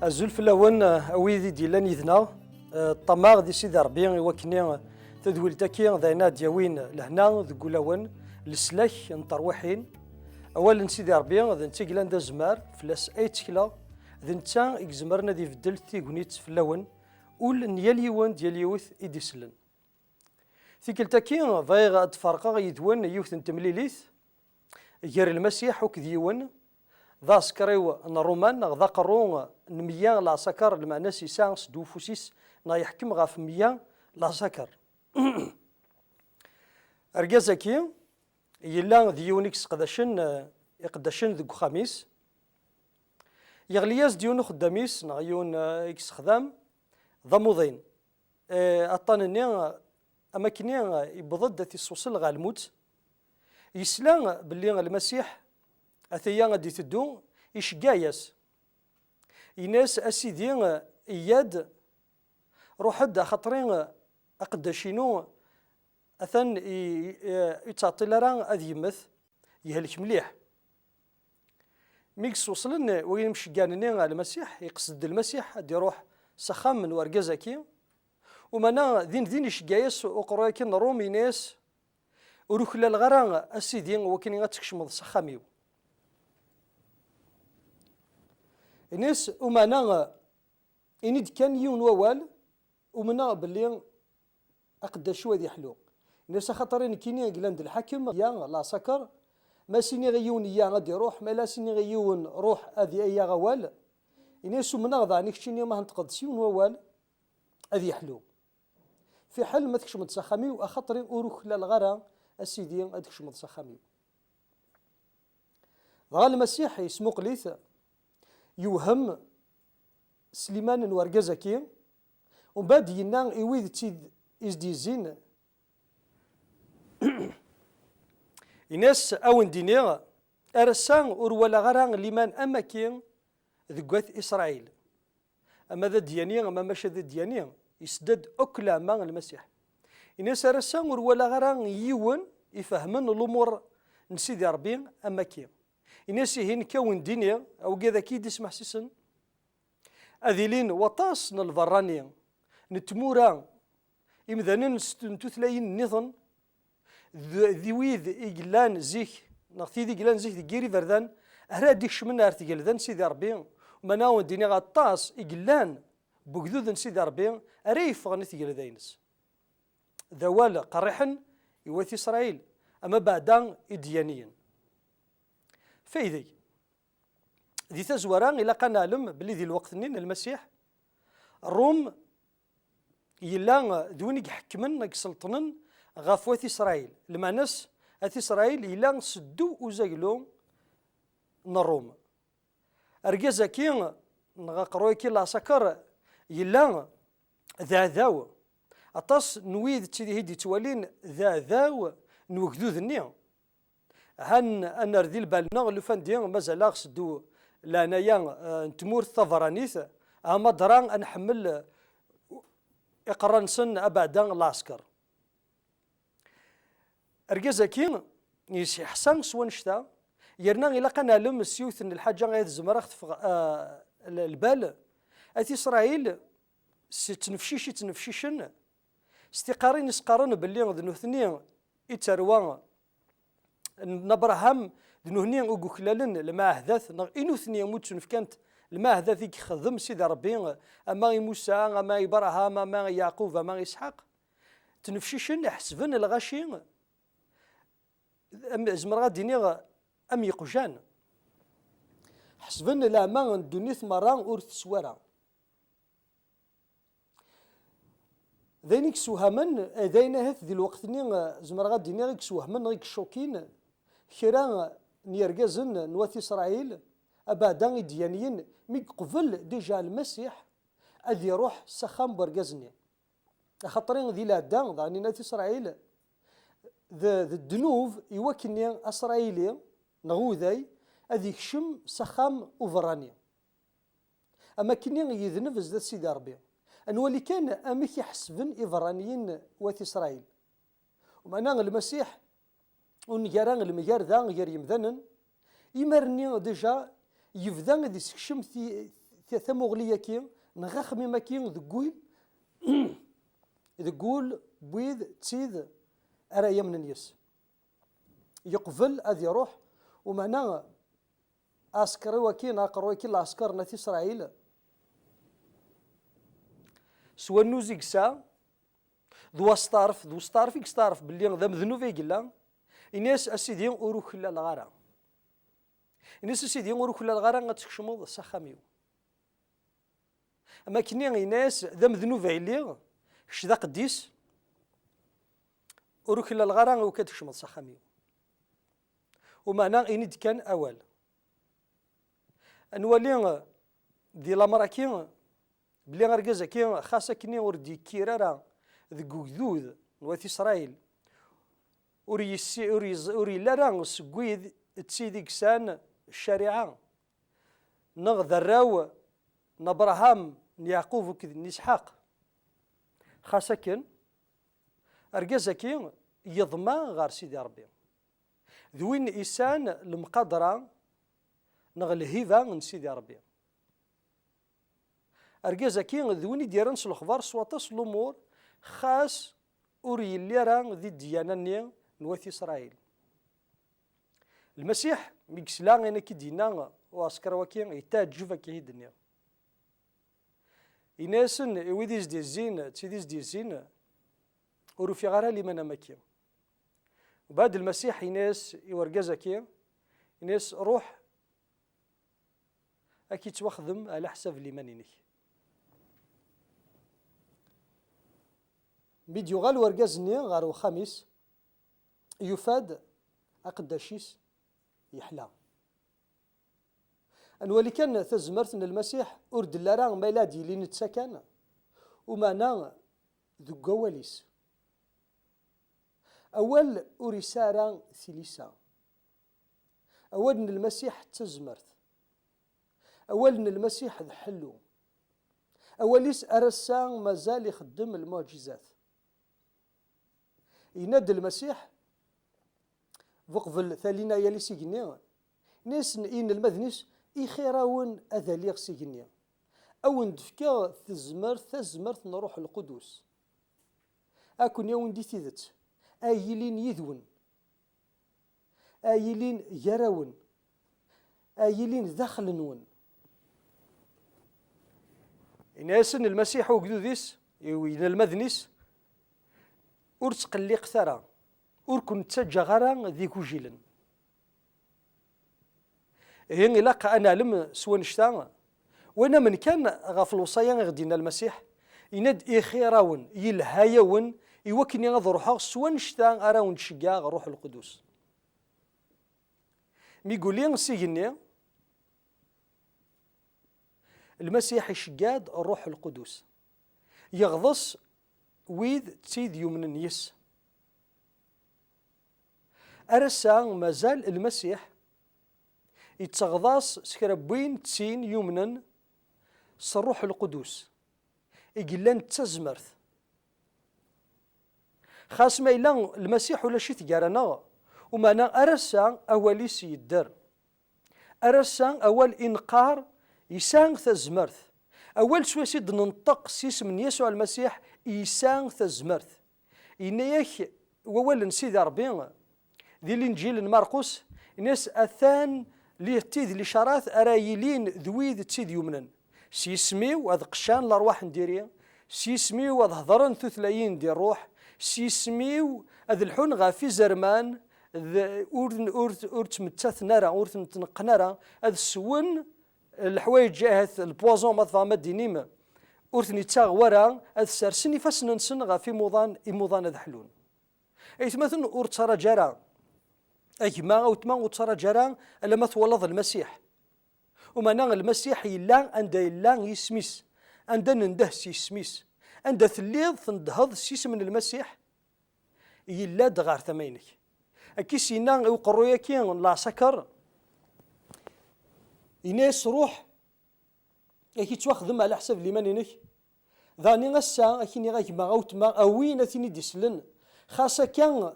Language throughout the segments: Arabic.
الزول في اللون أويدي ديالان يذنا الطماغ دي سيدي ربي وكني تدويل تاكي ذاينا دياوين لهنا ذو لون السلاك نطروحين أولا سيدي ربي ذا نتا قلان دا زمار فلاس أي تكلا ذا نتا إكزمرنا دي فدل تيغنيت في اللون أول نيال يوان ديال يوث إيدي سلن ثيكل تاكي ضايغ تفرقا يدوان يوث نتمليليث غير المسيح وكذيون ذا سكريو الرومان ذا قرون نميان لا سكر المعنى سيسانس دوفوسيس نا يحكم غاف ميان لا سكر ارجازكي يلا ديونيكس قداشن ذو خميس يغلياز ديونو خداميس نغيون اكس خدام ذا موضين اطانني اماكني يبضد تيسوسل غا الموت يسلان باللي المسيح أثيا غادي تدو يشقاياس يناس أسيدي إياد روحد خاطرين أقداشينو أثن يتعطي لرا أذ يمث يهلك مليح ميكس وصلن وين مشقانني على المسيح يقصد المسيح أدي يروح سخام من ورقازاكي ومانا ذين يشقاياس وقراكي نرومي ناس وروخلا الغرا أسيدي وكني غاتكشمض سخاميو الناس ومانا إنيد كان يون ووال ومنا باللي أقداشو هذي حلو الناس خاطرين كيني قلاند الحاكم يا لا سكر ما سيني غيون يا غادي يروح ما لا سيني غيون روح هذه أي غوال الناس ومنا ضعني كشيني ما هنتقد سيون ووال هذي حلو في حل ما تكش متسخمي وأخطرين أروح للغرا السيدي أدكش متسخمي ضال المسيح يسمو قليث يوهم سليمان الورقازكي ومن بعد ينا يويد تيد إزديزين إناس أون دينيغ أرسان أرولا غران لمن أماكين ذقوث إسرائيل أما ذا دياني أما ماشا ذا دياني يسدد أكلا مع المسيح إناس أرسان أرولا غران يون يفهمن الأمور نسيدي ربي أماكين الناس هين كون دينيا او كذا كيد يسمح سيسن اذيلين وطاس الضرانيا نتمورا امذانين نتوثلاين نظن ذويذ إجلان زيك نغثيذ إجلان زيك ديري فردان أهلا ديك شمنا ارتقال ذن سيدي ربي ومناون دينيا غطاس إجلان بوكذوذن سيدي ربي أريف غنثقال ذينس ذوال قريحا يوثي إسرائيل أما بعدان إديانيا فايدي ذي تزوران إلا قا نعلم بلي ذي الوقت نين المسيح الروم يلا دوني يحكمن سلطنن غافوات إسرائيل لما ناس أث إسرائيل يلا سدو وزاقلو نروم أرجازاكي نغاقرويكي لا سكر يلا ذاذاو أطاس نويد تشدي هدي توالين ذاذاو نوكدو ذنيا هن أنا رذيل بالنا لفان ديان مازال غسدو لانايا نتمور الثفرانيث أما دران أنحمل إقرانسن أبعدان لاسكر أرجازاكي يسي حسن سوانشتا يرنا إلا قنا لم السيوث إن الحاجة غير زمرخت البال أتي إسرائيل تنفشيشن استقارين يسقارن باللي ذنوثني يتروان نبرهم ذنوهني أقول خلالن لما أحدث إنو ثنيا موتشن في كانت لما أحدث يخدم سيدي ربي أما موسى أما إبراهيم أما يعقوب أما إسحاق تنفشيشن حسبن الغاشي زمر غاديني أم يقجان حسبن لا دوني ثمران أورث سوارا ذينيك سوهمن ذينا هث ذي الوقت زمر غاديني غيك سوهمن غيك شوكين كرا نيرجازن نواثي إسرائيل أبدا ديانيين مي قبل ديجا المسيح أذي يروح سخام برجازني خاطرين ذي لادان ضعني نواثي إسرائيل ذا الدنوب يوكني إسرائيلي نغوذي أذي يكشم سخام أوفراني أما كني يذنب زاد سيدي ربي أنولي كان أميك يحسبن إفرانيين واثي إسرائيل ومعنى المسيح ونجاران المجار ذا غير يمذنن يمرني ديجا يبدا غادي يسكشم ثمغلية كي نغخمي ما كي ذقول بويذ تسيد أرى يمن اليس يقفل أذ يروح ومعناه أسكر وكي ناقر وكي العسكر نتي إسرائيل سوا نوزيك سا ذو ستارف يكستارف باللي ذا مذنوب يقلا الناس أسيدين أروح لا الغارة الناس أسيدين أروح لا الغارة غتكشمض سخاميو أما كني الناس ذا مذنوب يلي شذا قديس أروح لا الغارة وكتكشمض سخاميو ومعنى إند كان أول أنوالي دي لامراكين بلي غرقازا كي خاصة كني وردي كيرارا ذو جذوذ نواتي إسرائيل أوري لارا سكويد تسيدي كسان الشريعة نغذراو نبراهام نيعقوب وكذ نسحاق خاصة كن أرقازا كي يضمى غار سيدي ربي ذوين إنسان المقدرة نغلهيفا من سيدي ربي أرقازا كي ذوين يديرن الأخبار سواطس الأمور خاص أوري اللي راه ذي الديانة نواتي إسرائيل المسيح ميكسلا أنا كي دينا واسكر وكي يتاج جوفا كي الدنيا إناسن ويديز دي الزين تيديز دي الزين ورو في غارة لمن مكي وبعد المسيح إناس يورقزا كي إناس روح أكيد توخدم على حساب لمنينك ميديو غال ورقزني غارو خميس يفاد أقداشيس يحلى أنولي كان تزمرت أن المسيح أرد لارا ميلادي اللي نتسكن ومانا ذو قواليس أول أوريسارا ثليسا أول أن المسيح تزمرت أول أن المسيح ذحلو أوليس أرسان مازال يخدم المعجزات ينادي المسيح وقف ثالينا يلي سيجنيا ناس إن المذنس إخيراون أذاليغ سيجنيا أو ندفكا تزمرت نروح القدوس أكون يوم دي تيذت آيلين يذون آيلين يراون آيلين دخلنون إناسن المسيح وقدو ذيس إن المذنس أرتقليق ثرى أركن تسجى غرا ذيكو جيلن هين إلاقا أنا لم سوى نشتا وانا من كان غاف الوصايا غدينا المسيح يناد إخيراون يلهايون يوكني غضروحا سوى نشتا أراون تشقا روح القدس ميقولين سيجني المسيح يشقاد الروح القدس يغضص ويذ تسيد يومن النيس أرسا مازال المسيح يتغضاص سكربوين تسين يومنا صروح القدس يقلان تزمرث خاص ما إلا المسيح ولا شي تقارنا ومانا أرسا أولي سيدر أرسا أول إنقار يسان تزمرث أول سويسيد ننطق سيس من يسوع المسيح يسان تزمرث إنيك وول نسيد ربي ذي الإنجيل مرقس ناس أثان ليه تيذ لشراث أرايلين ذويذ تسيد يمنا سيسميو هذا قشان الأرواح نديريا سيسميو هذا هضرن ثلاثين ديال الروح سيسميو هذا الحون غافي زرمان أورت متث نرى أورت متنق نرى هذا السون الحوايج جاهث البوازون مضفا دينيما أورت نتاغ ورا هذا السرسني فاسن نسن غافي موضان هذا حلون أي مثلا أورت صار جرى أجمع أو تما وتصرى جرى لما تولد المسيح ومانا المسيح يلا عند يلا يسميس عند ننده سيسميس عند ثليض تندهض سيس من المسيح يلا دغار ثمينك أكي سينا وقرويا كي لا سكر يناس روح أكي تواخذم على حساب لمانينك ذاني غسا أكيني غاجمع أو تما أوين ثيني ديسلن خاصة كان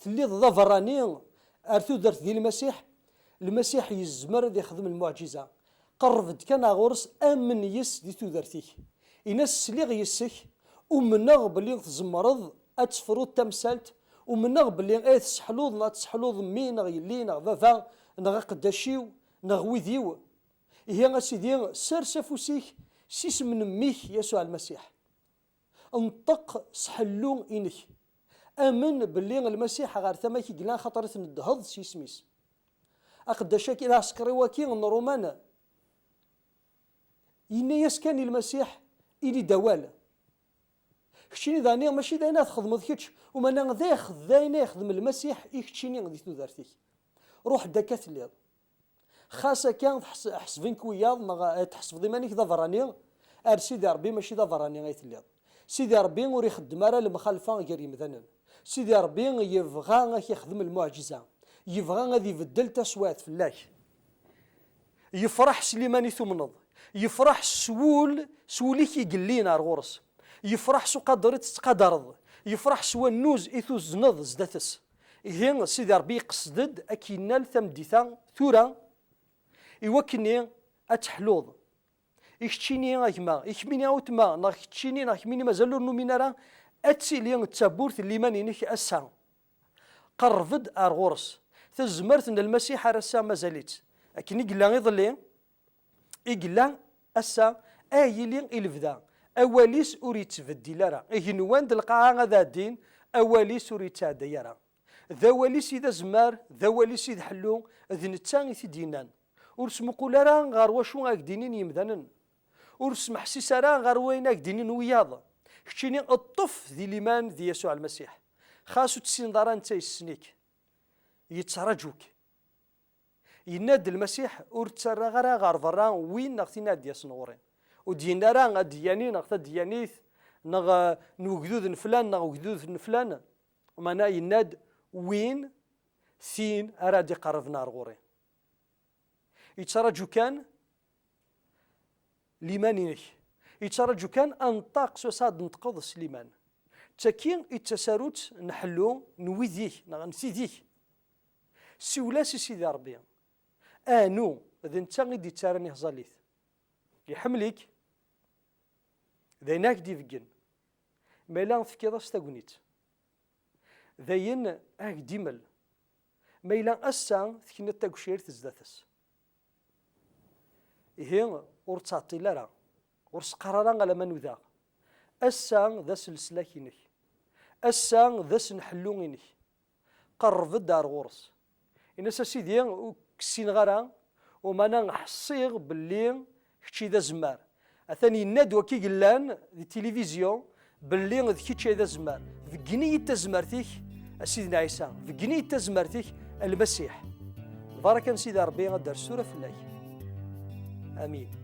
تلي ظفراني أرثو درت ذي المسيح يزمر ذي يخدم المعجزة قربت كان غورس امن يس دي تودرتيك ينس سليغ يسك ومنغ بلي تزمرض اتفرود تمثالت ومنغ بلي تسحلوض لا تسحلوض مين يلي نغ فافا نغ قداشيو نغ ويديو هي سيدي سير سفوسيك سيس من ميك يسوع المسيح انطق سحلو إنك امن باللي المسيح غير ثماك قلنا خطرت ندهض سي سميس اقداشاك الى عسكري وكي الرومان ينياس كان المسيح إلي دوال كشيني داني ماشي داينا تخدم كيتش وما ناخذ داينا يخدم المسيح يكتشيني غادي تودرتيك روح دكات الليل خاصة كان حسبينك وياض تحسب مانيك ضفراني سيدي ربي ماشي ضفراني غايت الليل سيدي ربي ور يخدم راه المخالفة غير يمثلا سيدي ربي يبغى يخدم المعجزة يبغى غادي يبدل تصوات فلاك يفرح سليماني ثمنض يفرح سولي كي قلينا الغرس يفرح سو قدرت تقدرض يفرح سوا النوز إثو زنض زداتس هي سيدي ربي قصدد أكينال ثمديثا ثورا يوكني أتحلوض يكتشيني غاكما يكميني أوتما ناكتشيني ناكميني مازالو نومينارا أتسيلي التابورت اللي مانينيك أسا قرفد أرغورس تزمرت أن المسيح رسا مازاليت لكن يقلا يضلي يقلا أسا أيلي إلفدا أوليس أريد تفدي لرا إهنوان دلقاها غدا الدين أوليس أريد تعدي يرا ذا وليس إذا زمار ذا وليس إذا حلو ذن التاني دينان ورسم قولارا غار واشو غاك دينين يمدانن ورسم حسيسارا غار ويناك دينين وياض كتشيني الطف ذي ليمان ذي يسوع المسيح خاصو تسين داران تايسنيك يتسرجوك يناد المسيح ورتسرى غار فرا وين نغتينا ديا سنورين ودينا راه غدياني نغتا ديانيث نغ نوجدود نفلان نغ وجدود نفلان ومانا يناد وين ثين ارادي قربنا رغوري يتسرجو كان ليمانينك يتسرجو كان انطاق سوساد نتقض سليمان تاكين التساروت نحلو نويذيك نسيديك سولاسي سيدي ربي انو اذا انت غيدي تارني هزاليث يحملك ذيناك ديفكن ميلان فكيضا ستاقونيت ذاين اك ديمل ميلان اسا ثكنا تاقوشير تزداثس إيه ورتعطي لرا ورسقرارا على من ذا اسا ذا سلسلاكينك اسا ذا سنحلوينك قرب الدار غورس إن سيدي كسين غرا ومانا نحصيغ باللي كتشي ذا زمار أثاني الندوة كي قلان دي التلفزيون باللي ذي كتشي ذا زمار في قنية تزمرتيك سيدنا عيسى في قنية تزمرتيك المسيح بارك سيدي ربي غدار السورة في الله آمين.